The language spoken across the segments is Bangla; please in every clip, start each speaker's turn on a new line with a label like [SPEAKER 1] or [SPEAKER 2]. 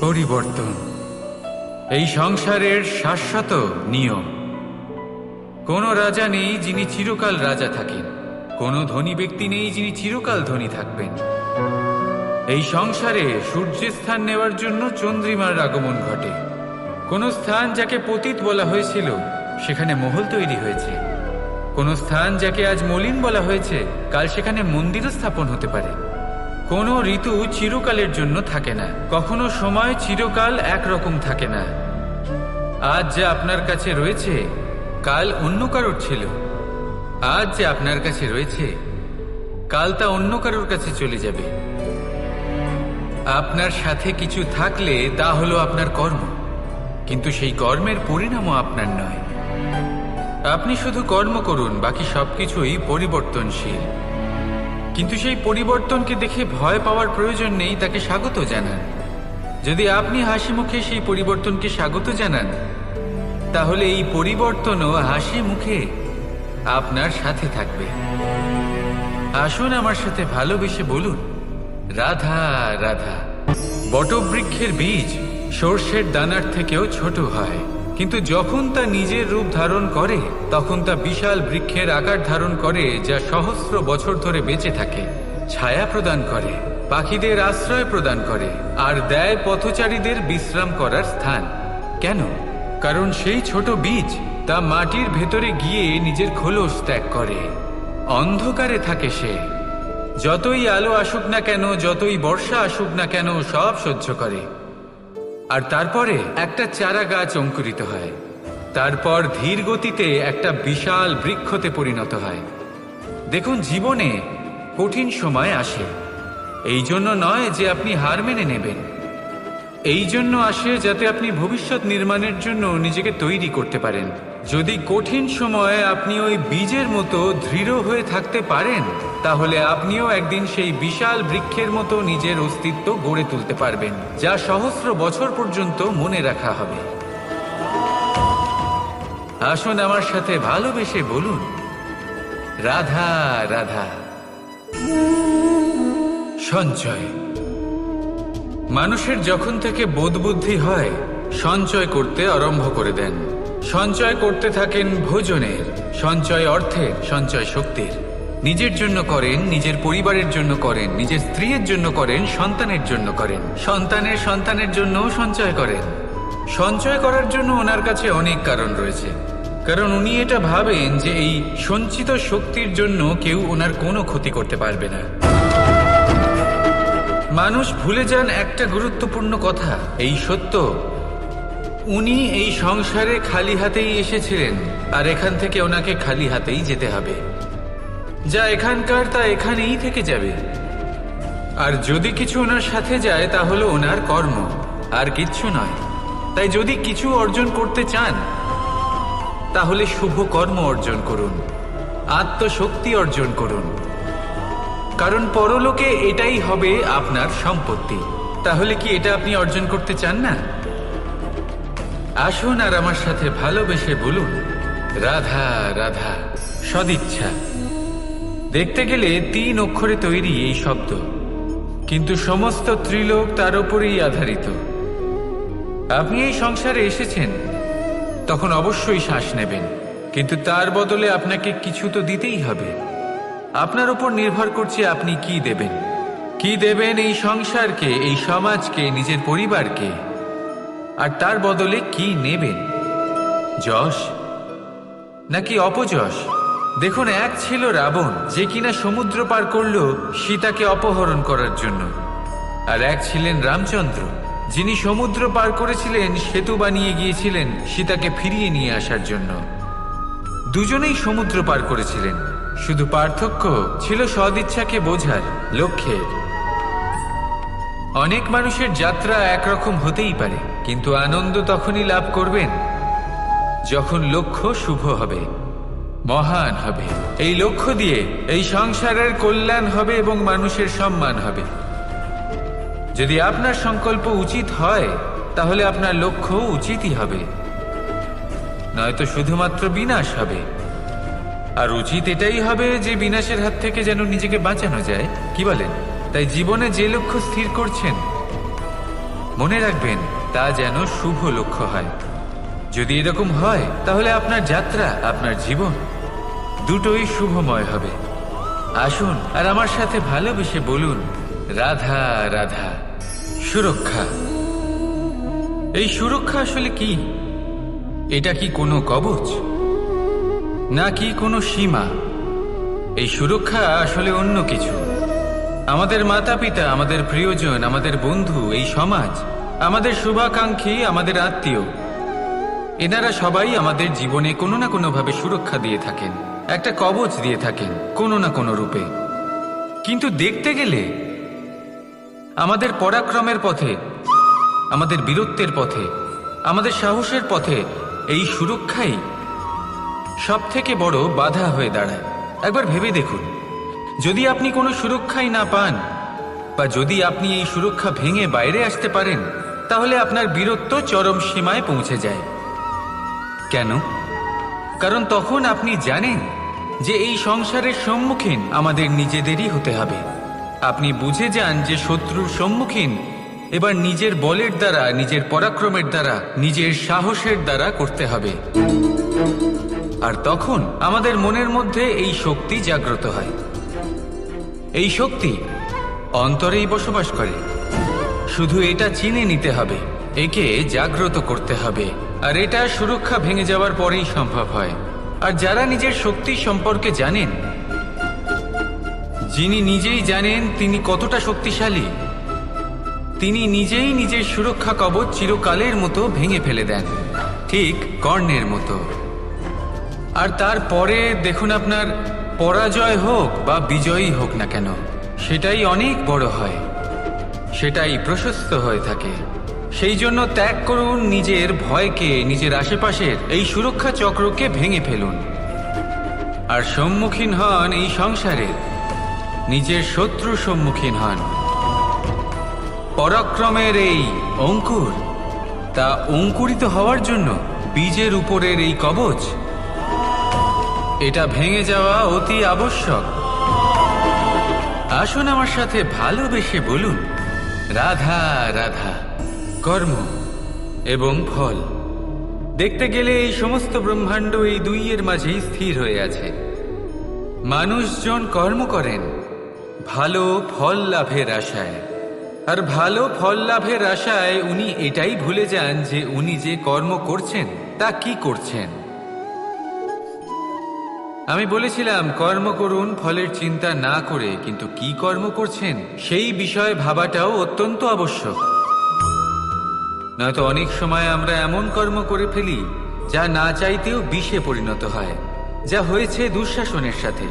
[SPEAKER 1] পরিবর্তন এই সংসারের শাশ্বত নিয়ম। কোনো রাজা নেই যিনি চিরকাল রাজা থাকেন, কোনো ধনী ব্যক্তি নেই যিনি চিরকাল ধনী থাকবেন। এই সংসারে সূর্যের স্থান নেওয়ার জন্য চন্দ্রিমার আগমন ঘটে। কোনো স্থান যাকে পতিত বলা হয়েছিল সেখানে মহল তৈরি হয়েছে। কোনো স্থান যাকে আজ মলিন বলা হয়েছে কাল সেখানে মন্দিরও স্থাপন হতে পারে। কোনো ঋতু চিরকালের জন্য থাকে না, কখনো সময় চিরকাল একরকম থাকে না। আজ যা আপনার কাছে রয়েছে কাল অন্য কারোর ছিল, আজ যে আপনার কাছে রয়েছে কাল তা অন্য কারোর কাছে চলে যাবে। আপনার সাথে কিছু থাকলে তা হলো আপনার কর্ম, কিন্তু সেই কর্মের পরিণামও আপনার নয়। আপনি শুধু কর্ম করুন, বাকি সবকিছুই পরিবর্তনশীল। কিন্তু সেই পরিবর্তনকে দেখে ভয় পাওয়ার প্রয়োজন নেই, তাকে স্বাগত জানান। যদি আপনি হাসি মুখে সেই পরিবর্তনকে স্বাগত জানান, তাহলে এই পরিবর্তনও হাসি মুখে আপনার সাথে থাকবে। আসুন আমার সাথে ভালোবেসে বলুন, রাধা রাধা। বটবৃক্ষের বীজ সর্ষের দানার থেকেও ছোট হয়, কিন্তু যখন তা নিজের রূপ ধারণ করে তখন তা বিশাল বৃক্ষের আকার ধারণ করে, যা সহস্র বছর ধরে বেঁচে থাকে, ছায়া প্রদান করে, পাখিদের আশ্রয় প্রদান করে, আর দেয় পথচারীদের বিশ্রাম করার স্থান। কেন? কারণ সেই ছোট বীজ তা মাটির ভেতরে গিয়ে নিজের খোলস ত্যাগ করে। অন্ধকারে থাকে সে, যতই আলো আসুক না কেন, যতই বর্ষা আসুক না কেন, সব সহ্য করে। আর তারপরে একটা চারা গাছ অঙ্কুরিত হয়, তারপর ধীর গতিতে একটা বিশাল বৃক্ষতে পরিণত হয়। দেখুন, জীবনে কঠিন সময় আসে, এই জন্য নয় যে আপনি হার মেনে নেবেন, এই জন্য আসে যাতে আপনি ভবিষ্যৎ নির্মাণের জন্য নিজেকে তৈরি করতে পারেন। যদি কঠিন সময়ে আপনি ওই বীজের মতো দৃঢ় হয়ে থাকতে পারেন, তাহলে আপনিও একদিন সেই বিশাল বৃক্ষের মতো নিজের অস্তিত্ব গড়ে তুলতে পারবেন, যা সহস্র বছর পর্যন্ত মনে রাখা হবে। আসুন আমার সাথে ভালোবেসে বলুন, রাধা রাধা। সঞ্চয়। মানুষের যখন থেকে বোধবুদ্ধি হয় সঞ্চয় করতে আরম্ভ করে দেন। সঞ্চয় করতে থাকেন ভোজনের, সঞ্চয় অর্থের, সঞ্চয় শক্তির। নিজের জন্য করেন, নিজের পরিবারের জন্য করেন, নিজের স্ত্রীর জন্য করেন, সন্তানের জন্য করেন, সন্তানের সন্তানের জন্যও সঞ্চয় করেন। সঞ্চয় করার জন্য ওনার কাছে অনেক কারণ রয়েছে, কারণ উনি এটা ভাবেন যে এই সঞ্চিত শক্তির জন্য কেউ ওনার কোনো ক্ষতি করতে পারবে না। মানুষ ভুলে যান একটা গুরুত্বপূর্ণ কথা, এই সত্য, উনি এই সংসারে খালি হাতেই এসেছিলেন, আর এখান থেকে ওনাকে খালি হাতেই যেতে হবে। যা এখানকার তা এখানেই থেকে যাবে। আর যদি কিছু ওনার সাথে যায় তা হলো ওনার কর্ম, আর কিচ্ছু নয়। তাই যদি কিছু অর্জন করতে চান তাহলে শুভ কর্ম অর্জন করুন, আত্মশক্তি অর্জন করুন, কারণ পরলোকে এটাই হবে আপনার সম্পত্তি। তাহলে কি এটা আপনি অর্জন করতে চান না? আসুন আর আমার সাথে ভালোবেসে বলুন, রাধা রাধা। সদিচ্ছা। দেখতে গেলে 3 অক্ষরে তৈরি এই শব্দ, কিন্তু সমস্ত ত্রিলোক তার উপরেই আধারিত। আপনি এই সংসারে এসেছেন, তখন অবশ্যই শ্বাস নেবেন, কিন্তু তার বদলে আপনাকে কিছু তো দিতেই হবে। আপনার উপর নির্ভর করছে আপনি কি দেবেন। কি দেবেন এই সংসারকে, এই সমাজকে, নিজের পরিবারকে, আর তার বদলে কি নেবেন? যশ নাকি অপযশ? দেখুন, এক ছিল রাবণ, যে কিনা সমুদ্র পার করল সীতাকে অপহরণ করার জন্য, আর এক ছিলেন রামচন্দ্র, যিনি সমুদ্র পার করেছিলেন, সেতু বানিয়ে গিয়েছিলেন সীতাকে ফিরিয়ে নিয়ে আসার জন্য। দুজনেই সমুদ্র পার করেছিলেন, শুধু পার্থক্য ছিল সদিচ্ছাকে বোঝার, লক্ষ্যের। অনেক মানুষের যাত্রা একরকম হতেই পারে, কিন্তু আনন্দ তখনই লাভ করবেন যখন লক্ষ্য শুভ হবে, মহান হবে। এই লক্ষ্য দিয়ে এই সংসারের কল্যাণ হবে এবং মানুষের সম্মান হবে। যদি আপনার সংকল্প উচিত হয় তাহলে আপনার লক্ষ্য উচিতই হবে, নয়তো শুধুমাত্র বিনাশ হবে। আর উচিত এটাই হবে যে বিনাশের হাত থেকে যেন নিজেকে বাঁচানো যায়, কি বলেন? তাই জীবনে যে লক্ষ্য স্থির করছেন মনে রাখবেন তা যেন শুভ লক্ষ্য হয়। যদি এরকম হয় তাহলে আপনার যাত্রা, আপনার জীবন দুটোই শুভময় হবে। আসুন আর আমার সাথে ভালোবেসে বলুন, রাধা রাধা। সুরক্ষা। এই সুরক্ষা আসলে কি? এটা কি কোনো কবচ, নাকি কোনো সীমা? এই সুরক্ষা আসলে অন্য কিছু। আমাদের মাতা পিতা, আমাদের প্রিয়জন, আমাদের বন্ধু, এই সমাজ, আমাদের শুভাকাঙ্ক্ষী, আমাদের আত্মীয়, এনারা সবাই আমাদের জীবনে কোনো না কোনোভাবে সুরক্ষা দিয়ে থাকেন, একটা কবচ দিয়ে থাকেন কোনো না কোনো রূপে। কিন্তু দেখতে গেলে আমাদের পরাক্রমের পথে, আমাদের বীরত্বের পথে, আমাদের সাহসের পথে এই সুরক্ষাই সব থেকে বড় বাধা হয়ে দাঁড়ায়। একবার ভেবে দেখুন, যদি আপনি কোনো সুরক্ষাই না পান, বা যদি আপনি এই সুরক্ষা ভেঙে বাইরে আসতে পারেন, তাহলে আপনার বীরত্ব চরম সীমায় পৌঁছে যায়। কেন? কারণ তখন আপনি জানেন যে এই সংসারের সম্মুখীন আমাদের নিজেদেরই হতে হবে। আপনি বুঝে যান যে শত্রুর সম্মুখীন এবার নিজের বলের দ্বারা, নিজের পরাক্রমের দ্বারা, নিজের সাহসের দ্বারা করতে হবে। আর তখন আমাদের মনের মধ্যে এই শক্তি জাগ্রত হয়। এই শক্তি অন্তরেই বসবাস করে। শুধু এটা চিনে নিতে হবে, একে জাগ্রত করতে হবে। আর এটা সুরক্ষা ভেঙে যাওয়ার পরেই সম্ভব হয়। আর যারা নিজের শক্তি সম্পর্কে জানেন, যিনি নিজেই জানেন তিনি কতটা শক্তিশালী, তিনি নিজেই নিজের সুরক্ষা কবচ চিরকালের মতো ভেঙে ফেলে দেন, ঠিক কর্ণের মতো। আর তারপরে দেখুন, আপনার পরাজয় হোক বা বিজয়ী হোক না কেন, সেটাই অনেক বড় হয়, সেটাই প্রশস্ত হয়ে থাকে। সেই জন্য ত্যাগ করুন নিজের ভয়কে, নিজের আশেপাশের এই সুরক্ষা চক্রকে ভেঙে ফেলুন। আর সম্মুখীন হন এই সংসারে, নিজের শত্রু সম্মুখীন হন। পরাক্রমের এই অঙ্কুর, তা অঙ্কুরিত হওয়ার জন্য বীজের উপরের এই কবচ, এটা ভেঙে যাওয়া অতি আবশ্যক। আসুন আমার সাথে ভালোবেসে বলুন, রাধা রাধা। কর্ম এবং ফল। দেখতে গেলে এই সমস্ত ব্রহ্মাণ্ড এই দুইয়ের মাঝেই স্থির হয়ে আছে। মানুষজন কর্ম করেন ভালো ফল লাভের আশায়, আর ভালো ফল লাভের আশায় উনি এটাই ভুলে যান যে উনি যে কর্ম করছেন তা কি করছেন। আমি বলেছিলাম কর্ম করুন ফলের চিন্তা না করে, কিন্তু কি কর্ম করছেন সেই বিষয়ে ভাবাটাও অত্যন্ত আবশ্যক। নয়তো অনেক সময় আমরা এমন কর্ম করে ফেলি যা না চাইতেও বিষে পরিণত হয়, যা হয়েছে দুঃশাসনের সাথে,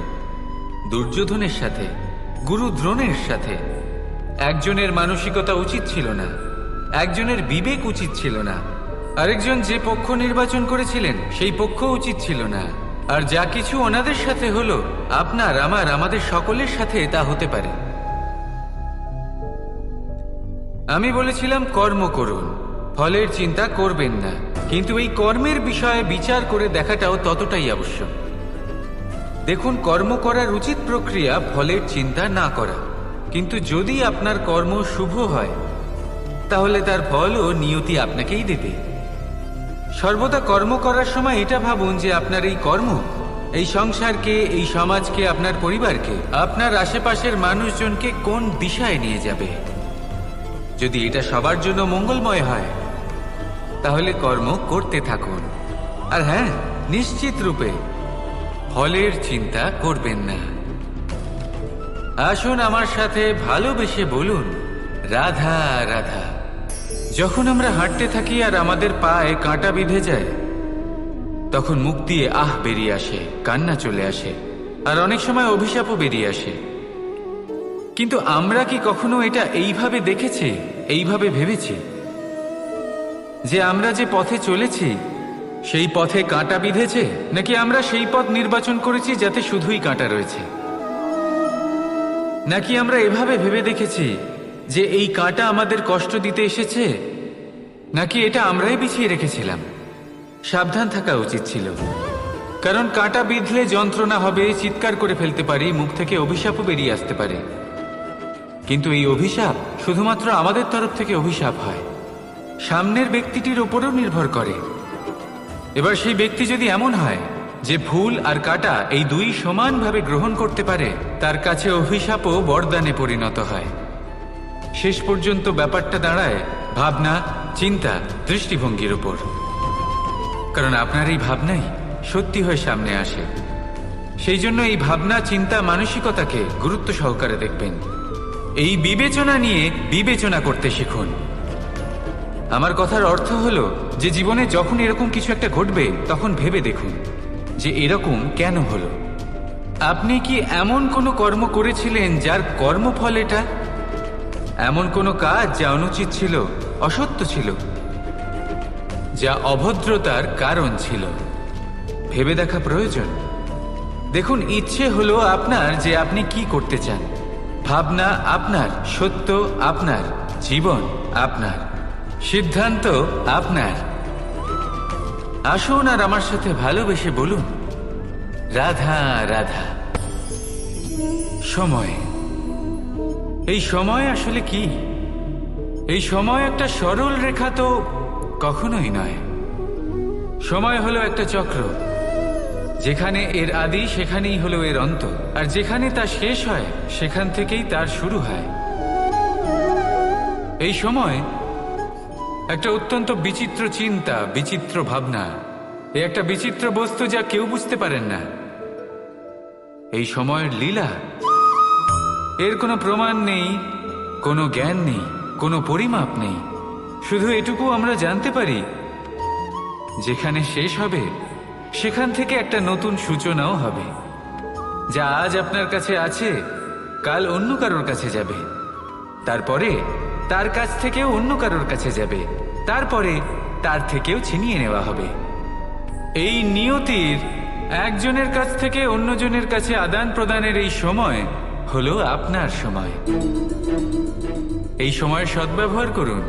[SPEAKER 1] দুর্যোধনের সাথে, গুরু দ্রোণের সাথে। একজনের মানসিকতা উচিত ছিল না, একজনের বিবেক উচিত ছিল না, আরেকজন যে পক্ষ নির্বাচন করেছিলেন সেই পক্ষ উচিত ছিল না। আর যা কিছু ওনাদের সাথে হলো, আপনার, আমার, আমাদের সকলের সাথে তা হতে পারে। আমি বলেছিলাম কর্ম করুন, ফলের চিন্তা করবেন না, কিন্তু এই কর্মের বিষয়ে বিচার করে দেখাটাও ততটাই আবশ্যক। দেখুন, কর্ম করার উচিত প্রক্রিয়া ফলের চিন্তা না করা, কিন্তু যদি আপনার কর্ম শুভ হয় তাহলে তার ফলও নিয়তি আপনাকেই দেবে। সর্বদা কর্ম করার সময় এটা ভাবুন যে আপনার এই কর্ম এই সংসারকে, এই সমাজকে, আপনার পরিবারকে, আপনার আশেপাশের মানুষজনকে কোন দিশায় নিয়ে যাবে। যদি এটা সবার জন্য মঙ্গলময় হয় তাহলে কর্ম করতে থাকুন। আর হ্যাঁ, নিশ্চিত রূপে ফলের চিন্তা করবেন না। আসুন আমার সাথে ভালোবেসে বলুন, রাধা রাধা। যখন আমরা হাঁটতে থাকি আর আমাদের পায়ে কাঁটা বিঁধে যায়, তখন মুখ দিয়ে আহ বেরিয়ে আসে, কান্না চলে আসে, আর অনেক সময় অভিশাপও বেরিয়ে আসে। কিন্তু আমরা কি কখনো এটা এইভাবে দেখেছি, এইভাবে ভেবেছি যে আমরা যে পথে চলেছি সেই পথে কাঁটা বিঁধেছে, নাকি আমরা সেই পথ নির্বাচন করেছি যাতে শুধুই কাঁটা রয়েছে? নাকি আমরা এভাবে ভেবে দেখেছি যে এই কাঁটা আমাদের কষ্ট দিতে এসেছে, নাকি এটা আমরাই বিছিয়ে রেখেছিলাম? সাবধান থাকা উচিত ছিল, কারণ কাঁটা বিঁধলে যন্ত্রণা হবে, চিৎকার করে ফেলতে পারি, মুখ থেকে অভিশাপও বেরিয়ে আসতে পারে। কিন্তু এই অভিশাপ শুধুমাত্র আমাদের তরফ থেকে অভিশাপ হয়, সামনের ব্যক্তিটির ওপরও নির্ভর করে। এবার সেই ব্যক্তি যদি এমন হয় যে ফুল আর কাঁটা এই দুই সমানভাবে গ্রহণ করতে পারে, তার কাছে অভিশাপও বরদানে পরিণত হয়। শেষ পর্যন্ত ব্যাপারটা দাঁড়ায় ভাবনা, চিন্তা, দৃষ্টিভঙ্গির উপর। কারণ আপনার এই ভাবনাই সত্যি হয়ে সামনে আসে। সেই জন্য এই ভাবনা, চিন্তা, মানসিকতাকে গুরুত্ব সহকারে দেখবেন। এই বিবেচনা নিয়ে বিবেচনা করতে শিখুন। আমার কথার অর্থ হলো যে জীবনে যখন এরকম কিছু একটা ঘটবে তখন ভেবে দেখুন যে এরকম কেন হলো। আপনি কি এমন কোনো কর্ম করেছিলেন যার কর্মফল এটা? এমন কোনো কাজ যা অনুচিত ছিল, অসত্য ছিল, যা অভদ্রতার কারণ ছিল? ভেবে দেখা প্রয়োজন। দেখুন, ইচ্ছে হলো আপনার যে আপনি কি করতে চান। ভাবনা আপনার, সত্য আপনার, জীবন আপনার, সিদ্ধান্ত আপনার। আসুন আর আমার সাথে ভালোবেসে বলুন, রাধা রাধা। সময়। এই সময় আসলে কি? এই সময় একটা সরল রেখা তো কখনোই নয়। সময় হলো একটা চক্র। যেখানে এর আদি সেখানেই হলো এর অন্ত, আর যেখানে তা শেষ হয় সেখান থেকেই তার শুরু হয়। এই সময় একটা অত্যন্ত বিচিত্র চিন্তা, বিচিত্র ভাবনা। এ একটা বিচিত্র বস্তু যা কেউ বুঝতে পারেন না। এই সময়ের লীলা। এর কোনো প্রমাণ নেই, কোনো জ্ঞান নেই, কোনো পরিমাপ নেই। শুধু এটুকু আমরা জানতে পারি, যেখানে শেষ হবে সেখান থেকে একটা নতুন সূচনাও হবে। যা আজ আপনার কাছে আছে কাল অন্য কারোর কাছে যাবে, তারপরে তার কাছ থেকেও অন্য কারোর কাছে যাবে, তারপরে তার থেকেও ছিনিয়ে নেওয়া হবে। এই নিয়তির একজনের কাছ থেকে অন্যজনের কাছে আদান প্রদানের এই সময় হলো আপনার সময়। এই সময়ের সদ্ব্যবহার করুন,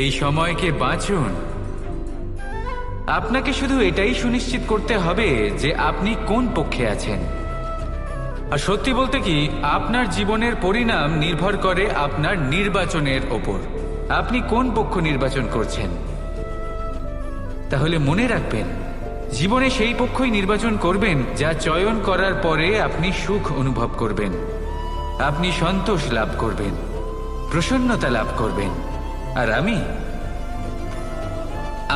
[SPEAKER 1] এই সময়কে বাঁচুন। আপনাকে শুধু এটাই সুনিশ্চিত করতে হবে যে আপনি কোন পক্ষে আছেন। আর সত্যি বলতে কি, আপনার জীবনের পরিণাম নির্ভর করে আপনার নির্বাচনের ওপর। আপনি কোন পক্ষ নির্বাচন করছেন। তাহলে মনে রাখবেন, জীবনে সেই পক্ষই নির্বাচন করবেন যা চয়ন করার পরে আপনি সুখ অনুভব করবেন, আপনি সন্তোষ লাভ করবেন, প্রসন্নতা লাভ করবেন। আর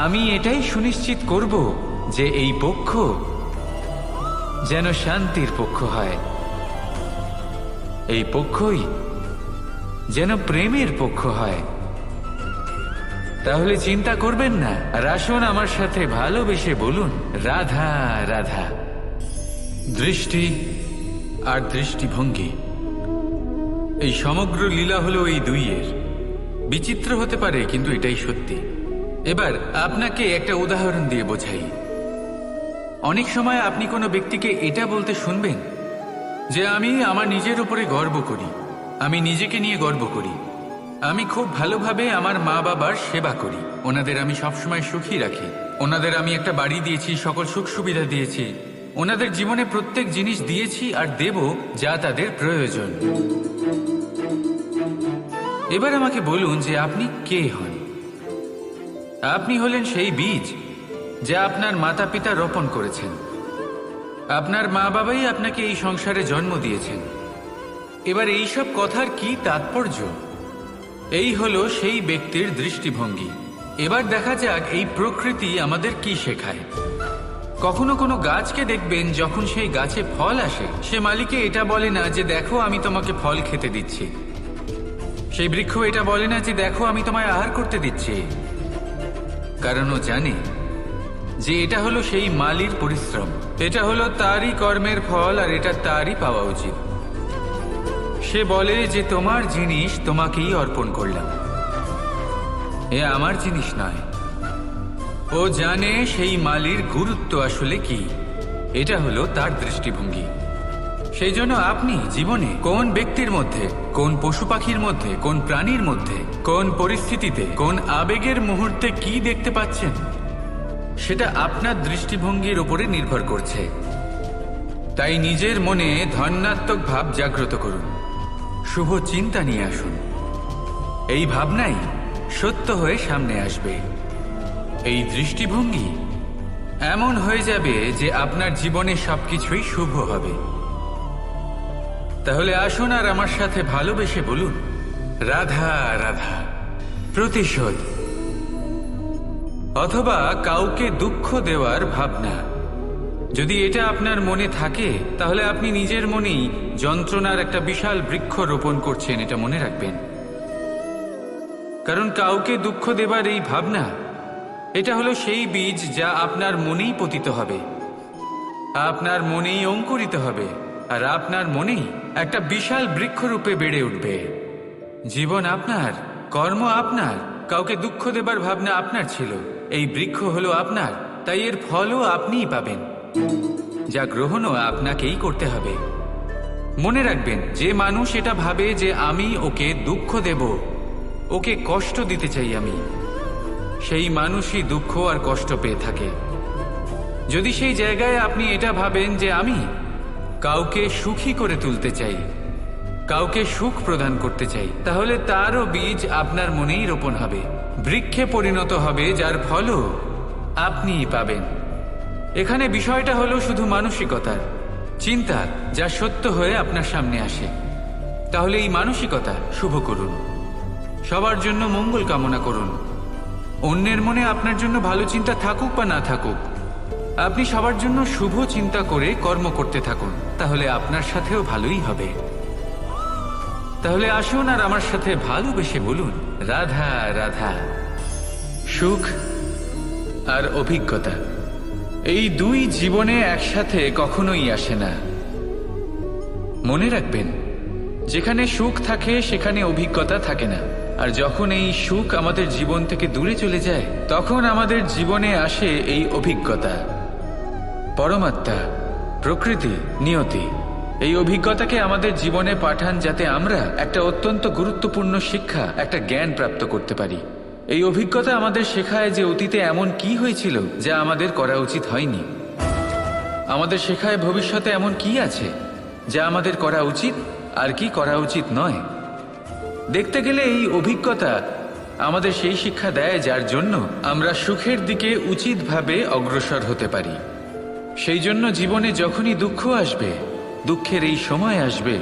[SPEAKER 1] আমি এটাই সুনিশ্চিত করব যে এই পক্ষ যেন শান্তির পক্ষ হয়, এই পক্ষই যেন প্রেমের পক্ষ হয়। তাহলে চিন্তা করবেন না, আর আসুন আমার সাথে ভালোবেসে বলুন, রাধা রাধা। দৃষ্টি আর দৃষ্টিভঙ্গি, এই সমগ্র লীলা হলো এই দুইয়ের। বিচিত্র হতে পারে, কিন্তু এটাই সত্যি। এবার আপনাকে একটা উদাহরণ দিয়ে বোঝাই। অনেক সময় আপনি কোনো ব্যক্তিকে এটা বলতে শুনবেন যে আমি আমার নিজের উপরে গর্ব করি, আমি নিজেকে নিয়ে গর্ব করি, আমি খুব ভালোভাবে আমার মা বাবার সেবা করি, ওনাদের আমি সবসময় সুখী রাখি, ওনাদের আমি একটা বাড়ি দিয়েছি, সকল সুখ সুবিধা দিয়েছি, ওনাদের জীবনে প্রত্যেক জিনিস দিয়েছি আর দেব যা তাদের প্রয়োজন। এবার আমাকে বলুন যে আপনি কে হন। আপনি হলেন সেই বীজ যা আপনার মাতা পিতা রোপণ করেছেন। আপনার মা বাবাই আপনাকে এই সংসারে জন্ম দিয়েছেন। এবার এইসব কথার কি তাৎপর্য? এই হলো সেই ব্যক্তির দৃষ্টিভঙ্গি। এবার দেখা যাক এই প্রকৃতি আমাদের কি শেখায়। কখনো কোনো গাছকে দেখবেন, যখন সেই গাছে ফল আসে, সে মালিকে এটা বলে না যে দেখো আমি তোমাকে ফল খেতে দিচ্ছি। সেই বৃক্ষ এটা বলে না যে দেখো আমি তোমায় আহার করতে দিচ্ছি, কারণ ও জানে যে এটা হলো সেই মালির পরিশ্রম, এটা হলো তারই কর্মের ফল, আর এটা তারই পাওয়া উচিত। সে বলে যে তোমার জিনিস তোমাকেই অর্পণ করলাম, এ আমার জিনিস নয়। ও জানে সেই মালির গুরুত্ব আসলে কি। এটা হলো তার দৃষ্টিভঙ্গি। সেই জন্য আপনি জীবনে কোন ব্যক্তির মধ্যে, কোন পশু পাখির মধ্যে, কোন প্রাণীর মধ্যে, কোন পরিস্থিতিতে, কোন আবেগের মুহূর্তে কি দেখতে পাচ্ছেন, সেটা আপনার দৃষ্টিভঙ্গির উপরে নির্ভর করছে। তাই নিজের মনে ধন্যাত্মক ভাব জাগ্রত করুন, শুভ চিন্তা নিয়ে আসুন। এই ভাবনাই সত্য হয়ে সামনে আসবে। এই দৃষ্টিভঙ্গি এমন হয়ে যাবে যে আপনার জীবনে সবকিছুই শুভ হবে। তাহলে আসুন আর আমার সাথে ভালোবেসে বলুন, রাধা রাধা। প্রতিশোধ অথবা কাউকে দুঃখ দেওয়ার ভাবনা, যদি এটা আপনার মনে থাকে তাহলে আপনি নিজের মনেই যন্ত্রণার একটা বিশাল বৃক্ষ রোপণ করছেন, এটা মনে রাখবেন। কারণ কাউকে দুঃখ দেবার এই ভাবনা, এটা হলো সেই বীজ যা আপনার মনেই পতিত হবে, আপনার মনেই অঙ্কুরিত হবে, আর আপনার মনেই একটা বিশাল বৃক্ষরূপে বেড়ে উঠবে। জীবন আপনার, কর্ম আপনার, কাউকে দুঃখ দেবার ভাবনা আপনার ছিল, এই বৃক্ষ হলো আপনার, তাই এর ফলও আপনিই পাবেন, যা গ্রহণও আপনাকেই করতে হবে। মনে রাখবেন, যে মানুষ এটা ভাবে যে আমি ওকে দুঃখ দেব, ওকে কষ্ট দিতে চাই আমি, সেই মানুষই দুঃখ আর কষ্ট পেয়ে থাকে। যদি সেই জায়গায় আপনি এটা ভাবেন যে আমি কাউকে সুখী করে তুলতে চাই, কাউকে সুখ প্রদান করতে চাই, তাহলে তারও বীজ আপনার মনেই রোপণ হবে, বৃক্ষে পরিণত হবে, যার ফলও আপনিই পাবেন। এখানে বিষয়টা হলো শুধু মানসিকতার, চিন্তার, যা সত্য হয়ে আপনার সামনে আসে। তাহলে এই মানসিকতা শুভ করুন, সবার জন্য মঙ্গল কামনা করুন। অন্যের মনে আপনার জন্য ভালো চিন্তা থাকুক বা না থাকুক, আপনি সবার জন্য শুভ চিন্তা করে কর্ম করতে থাকুন, তাহলে আপনার সাথেও ভালোই হবে। তাহলে আসুন আর আমার সাথে ভালোবেসে বলুন, রাধা রাধা। সুখ আর অভিজ্ঞতা, এই দুই জীবনে একসাথে কখনোই আসে না। মনে রাখবেন, যেখানে সুখ থাকে সেখানে অভিজ্ঞতা থাকে না, আর যখন এই সুখ আমাদের জীবন থেকে দূরে চলে যায়, তখন আমাদের জীবনে আসে এই অভিজ্ঞতা। পরমাত্মা, প্রকৃতি, নিয়তি এই অভিজ্ঞতাকে আমাদের জীবনে পাঠান, যাতে আমরা একটা অত্যন্ত গুরুত্বপূর্ণ শিক্ষা, একটা জ্ঞান প্রাপ্ত করতে পারি। এই অভিজ্ঞতা আমাদের শেখায় যে অতীতে এমন কি হয়েছিল যা আমাদের করা উচিত হয়নি। আমাদের শেখায় ভবিষ্যতে এমন কি আছে যা আমাদের করা উচিত আর কি করা উচিত নয়। দেখতে গেলে এই অভিজ্ঞতা আমাদের সেই শিক্ষা দেয় যার জন্য আমরা সুখের দিকে উচিতভাবে অগ্রসর হতে পারি। সেই জন্য জীবনে যখনই দুঃখ আসবে, দুঃখের এই সময় আসবে,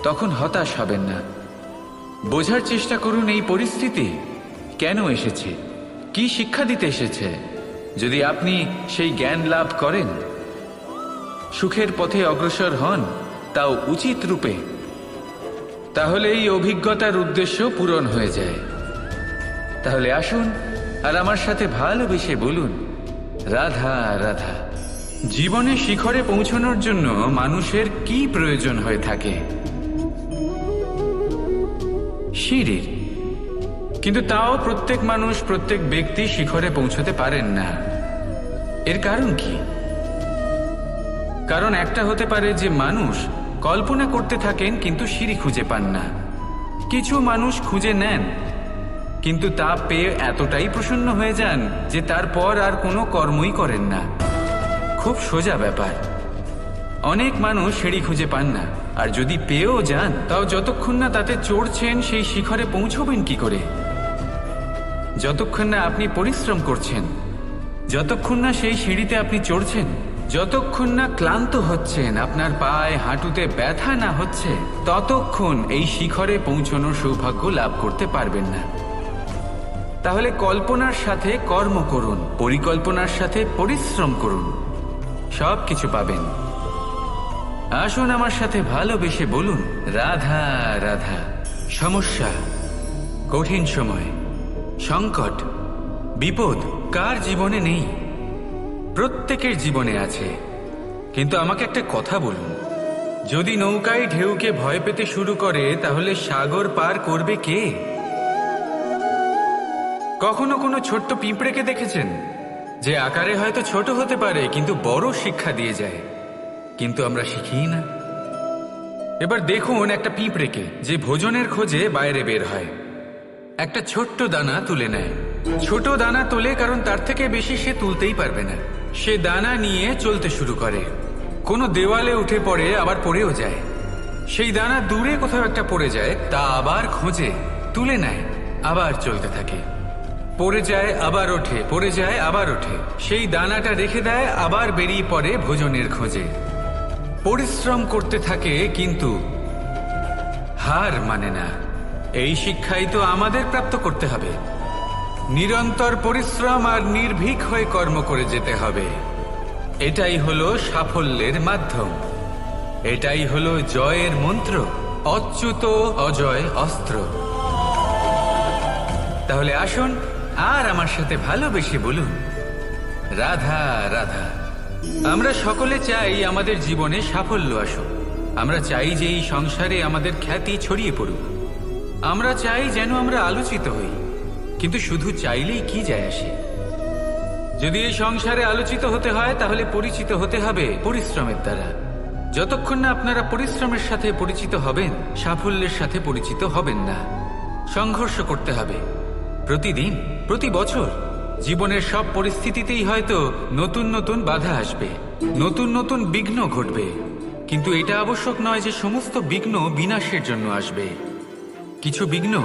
[SPEAKER 1] তখন হতাশ হবেন না। বোঝার চেষ্টা করুন এই পরিস্থিতি কেন এসেছে, কি শিক্ষা দিতে এসেছে। যদি আপনি সেই জ্ঞান লাভ করেন, সুখের পথে অগ্রসর হন, তাও উচিত রূপে, তাহলে এই অভিজ্ঞতার উদ্দেশ্য পূরণ হয়ে যায়। তাহলে আসুন আর আমার সাথে ভালোবেসে বলুন, রাধা রাধা। জীবনে শিখরে পৌঁছানোর জন্য মানুষের কি প্রয়োজন হয়ে থাকে? সিঁড়ির। কিন্তু তাও প্রত্যেক মানুষ, প্রত্যেক ব্যক্তি শিখরে পৌঁছতে পারেন না। এর কারণ কি? কারণ একটা হতে পারে যে মানুষ কল্পনা করতে থাকেন কিন্তু সিঁড়ি খুঁজে পান না। কিছু মানুষ খুঁজে নেন কিন্তু তা পেয়ে এতটাই প্রসন্ন হয়ে যান যে তারপর আর কোনো কর্মই করেন না। খুব সোজা ব্যাপার। অনেক মানুষ সিঁড়ি খুঁজে পান না, আর যদি পেয়েও যান তাও যতক্ষণ না তাতে চড়ছেন সেই শিখরে পৌঁছবেন কি করে? যতক্ষণ না আপনি পরিশ্রম করছেন, যতক্ষণ না সেই সিঁড়িতে আপনি চড়ছেন, যতক্ষণ না ক্লান্ত হচ্ছেন, আপনার পায়ে হাঁটুতে ব্যথা না হচ্ছে, ততক্ষণ এই শিখরে পৌঁছানোর সৌভাগ্য লাভ করতে পারবেন না। তাহলে কল্পনার সাথে কর্ম করুন, পরিকল্পনার সাথে পরিশ্রম করুন, সব কিছু পাবেন। আসুন আমার সাথে ভালোবেসে বলুন, রাধা রাধা। সমস্যা, কঠিন সময়, সংকট, বিপদ কার জীবনে নেই? প্রত্যেকের জীবনে আছে। কিন্তু আমাকে একটা কথা বলুন, যদি নৌকায় ঢেউকে ভয় পেতে শুরু করে, তাহলে সাগর পার করবে কে? কখনো কোনো ছোট্ট পিঁপড়েকে দেখেছেন যে আকারে হয়তো ছোট হতে পারে কিন্তু বড় শিক্ষা দিয়ে যায়? কিন্তু আমরা শিখি না। এবার দেখুন একটা পিঁপড়েকে যে ভোজনের খোঁজে বাইরে বের হয়, একটা ছোট্ট দানা তুলে নেয়। ছোট দানা তোলে কারণ তার থেকে বেশি সে তুলতেই পারবে না। সে দানা নিয়ে চলতে শুরু করে, কোনো দেওয়ালে উঠে পড়ে, আবার পড়েও যায়। সেই দানা দূরে কোথাও একটা পড়ে যায়, তা আবার খোঁজে, তুলে নেয়, আবার চলতে থাকে, পড়ে যায় আবার ওঠে, পড়ে যায় আবার ওঠে, সেই দানাটা রেখে দেয়, আবার বেরিয়ে পড়ে ভোজনের খোঁজে। পরিশ্রম করতে থাকে কিন্তু হার মানে না। এই শিক্ষাই তো আমাদের প্রাপ্ত করতে হবে। নিরন্তর পরিশ্রম আর নির্ভীক হয়ে কর্ম করে যেতে হবে। এটাই হলো সাফল্যের মাধ্যম, এটাই হলো জয়ের মন্ত্র, অচ্যুত অজয় অস্ত্র। তাহলে আসুন আর আমার সাথে ভালোবেসে বলুন, রাধা রাধা। আমরা সকলে চাই আমাদের জীবনে সাফল্য আসুক। আমরা চাই যে এই সংসারে আমাদের খ্যাতি ছড়িয়ে পড়ুক। আমরা চাই যেন আমরা আলোচিত হই। কিন্তু শুধু চাইলেই কি যায় আসে? যদি এই সংসারে আলোচিত হতে হয় তাহলে পরিচিত হতে হবে পরিশ্রমের দ্বারা। যতক্ষণ না আপনারা পরিশ্রমের সাথে পরিচিত হবেন, সাফল্যের সাথে পরিচিত হবেন না। সংঘর্ষ করতে হবে প্রতিদিন, প্রতি বছর। জীবনের সব পরিস্থিতিতেই হয়তো নতুন নতুন বাধা আসবে, নতুন নতুন বিঘ্ন ঘটবে। কিন্তু এটা আবশ্যক নয় যে সমস্ত বিঘ্ন বিনাশের জন্য আসবে। কিছু বিঘ্ন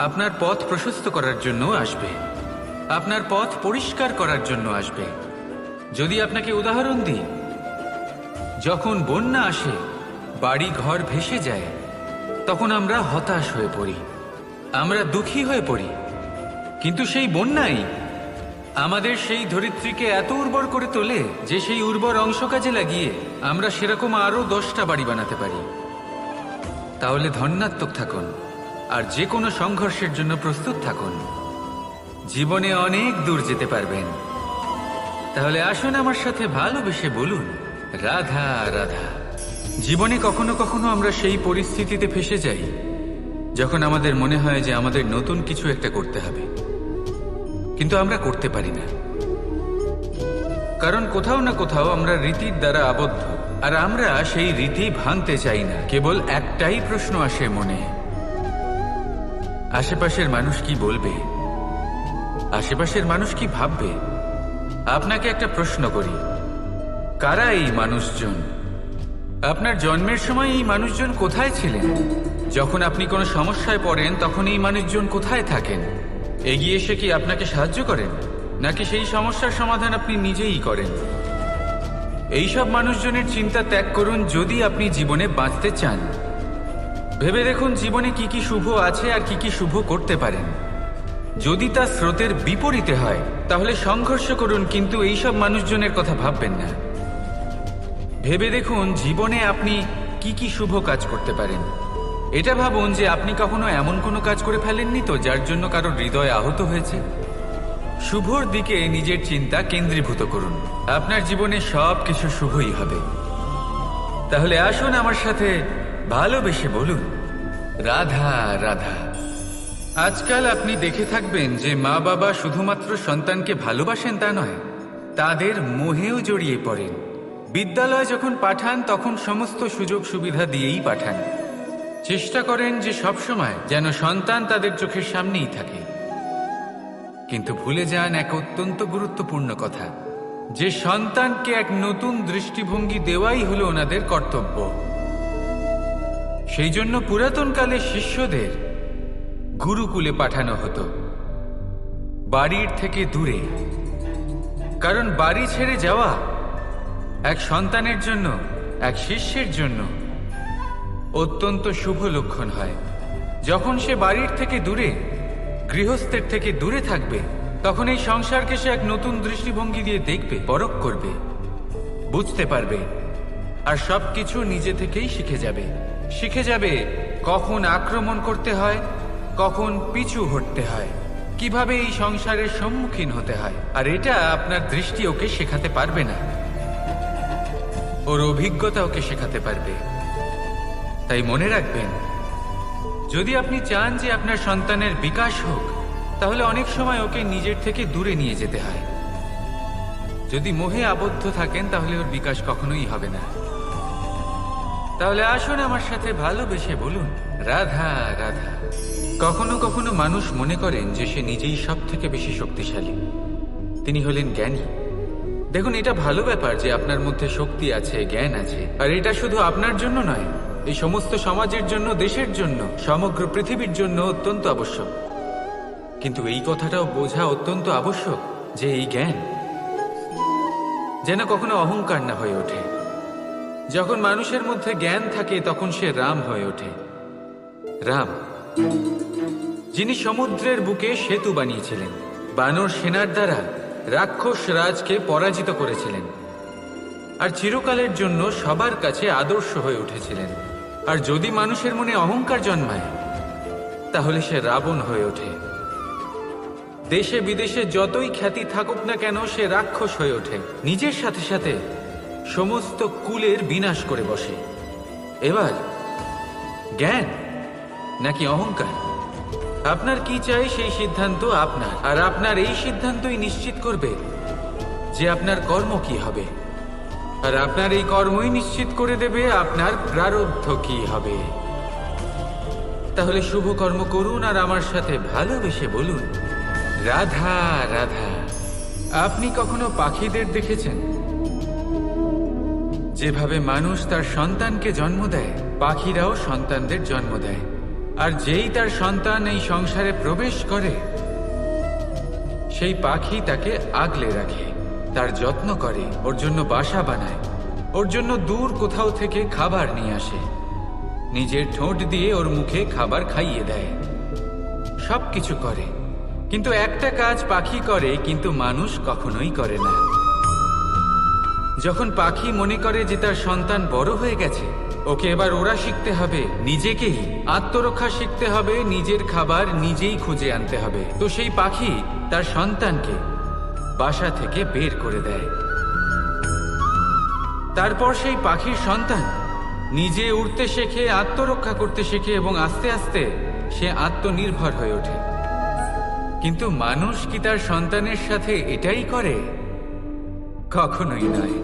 [SPEAKER 1] আপনার পথ প্রশস্ত করার জন্য আসবে, আপনার পথ পরিষ্কার করার জন্য আসবে। যদি আপনাকে উদাহরণ দিই, যখন বন্যা আসে, বাড়ি ঘর ভেসে যায়, তখন আমরা হতাশ হয়ে পড়ি, আমরা দুঃখী হয়ে পড়ি। কিন্তু সেই বন্যাই আমাদের সেই ধরিত্রীকে এত উর্বর করে তোলে যে সেই উর্বর অংশ কাজে লাগিয়ে আমরা সেরকম আরো 10টা বাড়ি বানাতে পারি। তাহলে ধন্যাত্মক থাকুন আর যে কোনো সংঘর্ষের জন্য প্রস্তুত থাকুন। জীবনে অনেক দূর যেতে পারবেন। তাহলে আসুন আমার সাথে ভালোবেসে বলুন, রাধা রাধা। জীবনে কখনো কখনো আমরা সেই পরিস্থিতিতে ফেসে যাই যখন আমাদের মনে হয় যে আমাদের নতুন কিছু একটা করতে হবে, কিন্তু আমরা করতে পারি না। কারণ কোথাও না কোথাও আমরা রীতির দ্বারা আবদ্ধ, আর আমরা সেই রীতি ভাঙতে চাই না। কেবল একটাই প্রশ্ন আসে মনে, আশেপাশের মানুষ কি বলবে, আশেপাশের মানুষ কি ভাববে। আপনাকে একটা প্রশ্ন করি, কারা এই মানুষজন? আপনার জন্মের সময় এই মানুষজন কোথায় ছিলেন? যখন আপনি কোনো সমস্যায় পড়েন তখন এই মানুষজন কোথায় থাকেন? এগিয়ে এসে কি আপনাকে সাহায্য করেন, নাকি সেই সমস্যার সমাধান আপনি নিজেই করেন? এইসব মানুষজনের চিন্তা ত্যাগ করুন যদি আপনি জীবনে বাঁচতে চান। ভেবে দেখুন জীবনে কি কি শুভ আছে আর কি কি শুভ করতে পারেন। যদি তা স্রোতের বিপরীতে হয় তাহলে সংঘর্ষ করুন, কিন্তু এইসব মানুষজনের কথা ভাববেন না। ভেবে দেখুন জীবনে আপনি কি কি শুভ কাজ করতে পারেন। এটা ভাবুন যে আপনি কখনো এমন কোনো কাজ করে ফেলেননি তো যার জন্য কারো হৃদয় আহত হয়েছে। শুভর দিকে নিজের চিন্তা কেন্দ্রীভূত করুন, আপনার জীবনে সব কিছু শুভই হবে। তাহলে আসুন আমার সাথে ভালোবেসে বলুন, রাধা রাধা। আজকাল আপনি দেখে থাকবেন যে মা বাবা শুধুমাত্র সন্তানকে ভালোবাসেন তা নয়, তাদের মোহেও জড়িয়ে পড়েন। বিদ্যালয়ে যখন পাঠান তখন সমস্ত সুযোগ সুবিধা দিয়েই পাঠান। চেষ্টা করেন যে সবসময় যেন সন্তান তাদের চোখের সামনেই থাকে। কিন্তু ভুলে যান এক অত্যন্ত গুরুত্বপূর্ণ কথা, যে সন্তানকে এক নতুন দৃষ্টিভঙ্গি দেওয়াই হলো ওনাদের কর্তব্য। সেই জন্য পুরাতনকালে শিষ্যদের গুরুকুলে পাঠানো হতো, বাড়ির থেকে দূরে। কারণ বাড়ি ছেড়ে যাওয়া এক সন্তানের জন্য, এক শিষ্যের জন্য অত্যন্ত শুভ লক্ষণ হয়। যখন সে বাড়ির থেকে দূরে, গৃহস্থের থেকে দূরে থাকবে, তখন এই সংসারকে সে এক নতুন দৃষ্টিভঙ্গি দিয়ে দেখবে, পরখ করবে, বুঝতে পারবে, আর সবকিছু নিজে থেকেই শিখে যাবে। শিখে যাবে কখন আক্রমণ করতে হয়, কখন পিছু হটতে হয়, কিভাবে এই সংসারের সম্মুখীন হতে হয়। আর এটা আপনার দৃষ্টি ওকে শেখাতে পারবে না, ওর অভিজ্ঞতা ওকে শেখাতে পারবে। তাই মনে রাখবেন, যদি আপনি চান যে আপনার সন্তানের বিকাশ হোক, তাহলে অনেক সময় ওকে নিজের থেকে দূরে নিয়ে যেতে হয়। যদি মোহে আবদ্ধ থাকেন তাহলে ওর বিকাশ কখনোই হবে না। তাহলে আসুন আমার সাথে ভালোবেসে বলুন, রাধা রাধা। কখনো কখনো মানুষ মনে করেন যে সে নিজেই সব থেকে বেশি শক্তিশালী, তিনি হলেন জ্ঞানী। দেখুন, এটা ভালো ব্যাপার যে আপনার মধ্যে শক্তি আছে, জ্ঞান আছে, আর এটা শুধু আপনার জন্য নয়, এই সমস্ত সমাজের জন্য, দেশের জন্য, সমগ্র পৃথিবীর জন্য অত্যন্ত আবশ্যক। কিন্তু এই কথাটাও বোঝা অত্যন্ত আবশ্যক যে এই জ্ঞান যেন কখনো অহংকার না হয়ে ওঠে। যখন মানুষের মধ্যে জ্ঞান থাকে তখন সে রাম হয়ে ওঠে। রাম, যিনি সমুদ্রের বুকে সেতু বানিয়েছিলেন, বানর সেনার দ্বারা রাক্ষস রাজকে পরাজিত করেছিলেন, আর চিরকালের জন্য সবার কাছে আদর্শ হয়ে উঠেছিলেন। আর যদি মানুষের মনে অহংকার জন্মায় তাহলে সে রাবণ হয়ে ওঠে। দেশে বিদেশে যতই খ্যাতি থাকুক না কেন সে রাক্ষস হয়ে ওঠে, নিজের সাথে সাথে সমস্ত কুলের বিনাশ করে বসে। এবার জ্ঞান নাকি অহংকার, আপনার কি চাই সেই সিদ্ধান্ত আপনার, আর আপনার এই সিদ্ধান্তই নিশ্চিত করবে যে আপনার কর্ম কি হবে, আর আপনার এই কর্মই নিশ্চিত করে দেবে আপনার প্রারব্ধ কি হবে। তাহলে শুভ কর্ম করুন আর আমার সাথে ভালোবেসে বলুন, রাধা রাধা। আপনি কখনো পাখিদের দেখেছেন? যেভাবে মানুষ তার সন্তানকে জন্ম দেয়, পাখিরাও সন্তানদের জন্ম দেয়। আর যেই তার সন্তান এই সংসারে প্রবেশ করে, সেই পাখি তাকে আগলে রাখে, তার যত্ন করে, ওর জন্য বাসা বানায়, ওর জন্য দূর কোথাও থেকে খাবার নিয়ে আসে, নিজের ঠোঁট দিয়ে ওর মুখে খাবার খাইয়ে দেয়, সবকিছু করে। কিন্তু একটা কাজ পাখি করে কিন্তু মানুষ কখনোই করে না। যখন পাখি মনে করে যে তার সন্তান বড় হয়ে গেছে, ওকে এবার ওরা শিখতে হবে, নিজেকেই আত্মরক্ষা শিখতে হবে, নিজের খাবার নিজেই খুঁজে আনতে হবে, তো সেই পাখি তার সন্তানকে বাসা থেকে বের করে দেয়। তারপর সেই পাখির সন্তান নিজে উড়তে শেখে, আত্মরক্ষা করতে শেখে এবং আস্তে আস্তে সে আত্মনির্ভর হয়ে ওঠে। কিন্তু মানুষ কি তার সন্তানের সাথে এটাই করে? কখনোই নয়।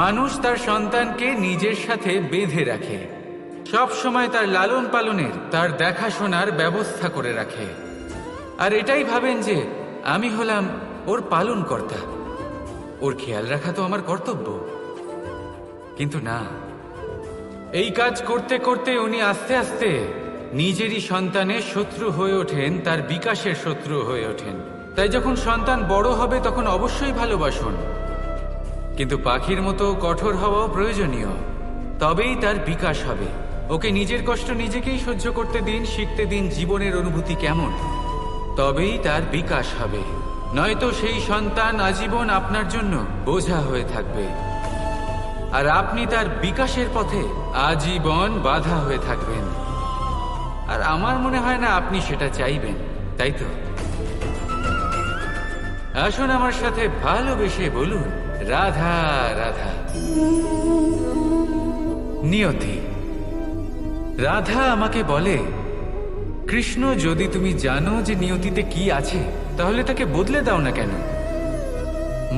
[SPEAKER 1] মানুষ তার সন্তানকে নিজের সাথে বেঁধে রাখে, সব সময় তার লালন পালনের, তার দেখাশোনার ব্যবস্থা করে রাখে, আর এটাই ভাবেন যে আমি হলাম ওর পালনকর্তা, ওর খেয়াল রাখা তো আমার কর্তব্য। কিন্তু না, এই কাজ করতে করতে উনি আস্তে আস্তে নিজেরই সন্তানের শত্রু হয়ে ওঠেন, তার বিকাশের শত্রু হয়ে ওঠেন। তাই যখন সন্তান বড় হবে তখন অবশ্যই ভালোবাসুন, কিন্তু পাখির মতো কঠোর হওয়াও প্রয়োজনীয়, তবেই তার বিকাশ হবে। ওকে নিজের কষ্ট নিজেকেই সহ্য করতে দিন, শিখতে দিন জীবনের অনুভূতি কেমন, তবেই তার বিকাশ হবে। নয়তো সেই সন্তান আজীবন আপনার জন্য বোঝা হয়ে থাকবে, আর আপনি তার বিকাশের পথে আজীবন বাধা হয়ে থাকবেন। আর আমার মনে হয় না আপনি সেটা চাইবেন, তাই তো? আসুন আমার সাথে ভালোবেসে বলুন, রাধা রাধা। নিয়তি। রাধা আমাকে বলে, কৃষ্ণ, যদি তুমি জানো যে নিয়তিতে কি আছে তাহলে তাকে বদলে দাও না কেন?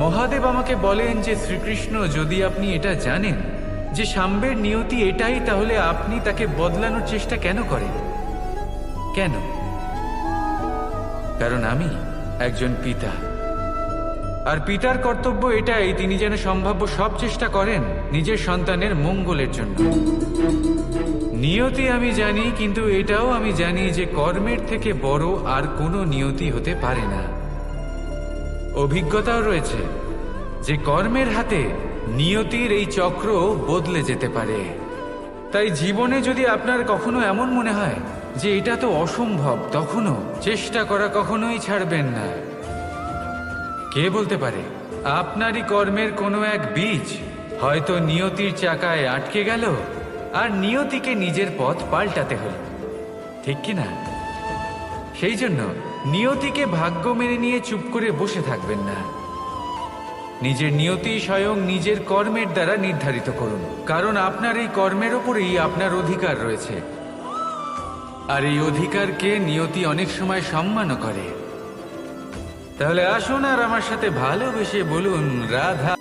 [SPEAKER 1] মহাদেব আমাকে বলেন যে শ্রীকৃষ্ণ, যদি আপনি এটা জানেন যে সাম্বের নিয়তি এটাই, তাহলে আপনি তাকে বদলানোর চেষ্টা কেন করেন? কেন? কারণ আমি একজন পিতা, আর পিতার কর্তব্য এটাই, তিনি যেন সম্ভাব্য সব চেষ্টা করেন নিজের সন্তানের মঙ্গলের জন্য। নিয়তি আমি জানি, কিন্তু এটাও আমি জানি যে কর্মের থেকে বড় আর কোনো নিয়তি হতে পারে না। অভিজ্ঞতাও রয়েছে যে কর্মের হাতে নিয়তির এই চক্র বদলে যেতে পারে। তাই জীবনে যদি আপনার কখনো এমন মনে হয় যে এটা তো অসম্ভব, তখনও চেষ্টা করা কখনোই ছাড়বেন না। কে বলতে পারে আপনারই কর্মের কোনো এক বীজ হয়তো নিয়তির চাকায় আটকে গেল, আর নিয়তিকে নিজের পথ পাল্টাতে হল, ঠিক কি না? সেই জন্য নিয়তিকে ভাগ্য মেনে নিয়ে চুপ করে বসে থাকবেন না। নিজের নিয়তি স্বয়ং নিজের কর্মের দ্বারা নির্ধারিত করুন, কারণ আপনার এই কর্মের ওপরেই আপনার অধিকার রয়েছে, আর এই অধিকারকে নিয়তি অনেক সময় সম্মানও করে। তাহলে আসুন আর আমার সাথে ভালোবেসে বলুন, রাধা।